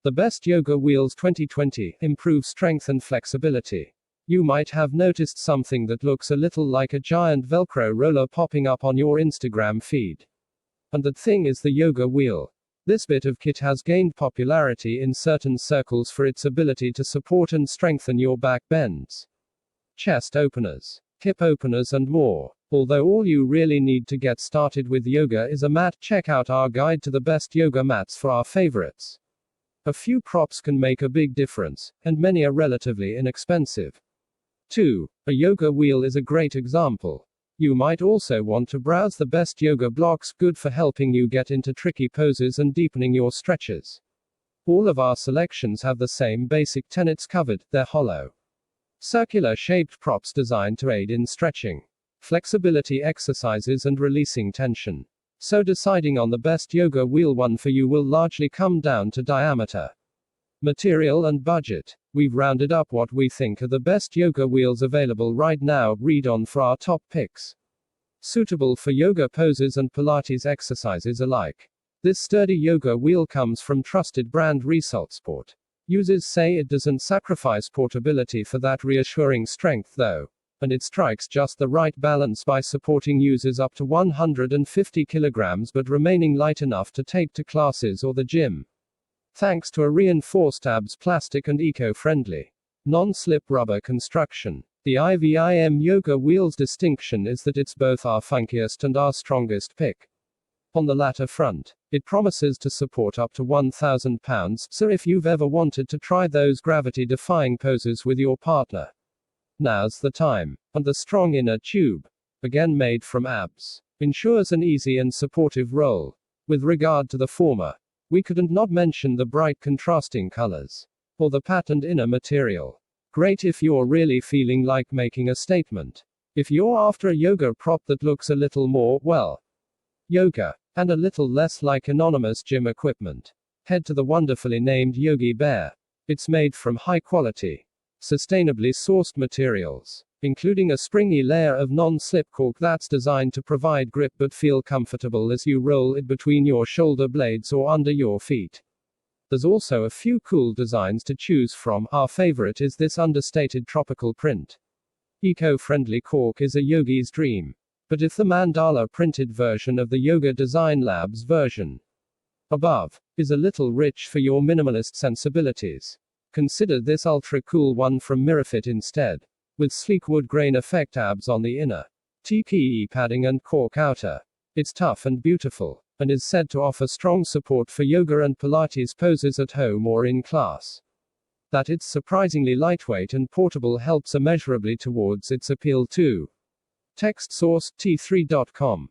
The Best Yoga Wheels 2020 improve strength and flexibility. You might have noticed something that looks a little like a giant Velcro roller popping up on your Instagram feed. And that thing is the yoga wheel. This bit of kit has gained popularity in certain circles for its ability to support and strengthen your back bends, chest openers, hip openers, and more. Although all you really need to get started with yoga is a mat, check out our guide to the best yoga mats for our favorites. A few props can make a big difference, and many are relatively inexpensive. 2. A yoga wheel is a great example. You might also want to browse the best yoga blocks, good for helping you get into tricky poses and deepening your stretches. All of our selections have the same basic tenets covered. They're hollow, circular shaped props designed to aid in stretching, flexibility exercises, and releasing tension. So deciding on the best yoga wheel one for you will largely come down to diameter, material, and budget. We've rounded up what we think are the best yoga wheels available right now. Read on for our top picks. Suitable for yoga poses and Pilates exercises alike. This sturdy yoga wheel comes from trusted brand ResultSport. Users say it doesn't sacrifice portability for that reassuring strength though, and it strikes just the right balance by supporting users up to 150 kilograms but remaining light enough to take to classes or the gym. Thanks to a reinforced ABS plastic and eco-friendly, non-slip rubber construction. The IVIM Yoga Wheel's distinction is that it's both our funkiest and our strongest pick. On the latter front, it promises to support up to 1,000 pounds, so if you've ever wanted to try those gravity-defying poses with your partner, now's the time. And the strong inner tube, again made from ABS, ensures an easy and supportive roll. With regard to the former, we couldn't not mention the bright contrasting colors, or the patterned inner material. Great if you're really feeling like making a statement. If you're after a yoga prop that looks a little more, well, yoga, and a little less like anonymous gym equipment, head to the wonderfully named Yogi Bear. It's made from high quality, sustainably sourced materials, including a springy layer of non-slip cork that's designed to provide grip but feel comfortable as you roll it between your shoulder blades or under your feet. There's also a few cool designs to choose from. Our favorite is this understated tropical print. Eco-friendly cork is a yogi's dream. But if the mandala printed version of the Yoga Design Labs version above is a little rich for your minimalist sensibilities, consider this ultra cool one from Mirafit instead. With sleek wood grain effect ABS on the inner, TPE padding and cork outer. It's tough and beautiful, and is said to offer strong support for yoga and Pilates poses at home or in class. That it's surprisingly lightweight and portable helps immeasurably towards its appeal too. Text source, t3.com.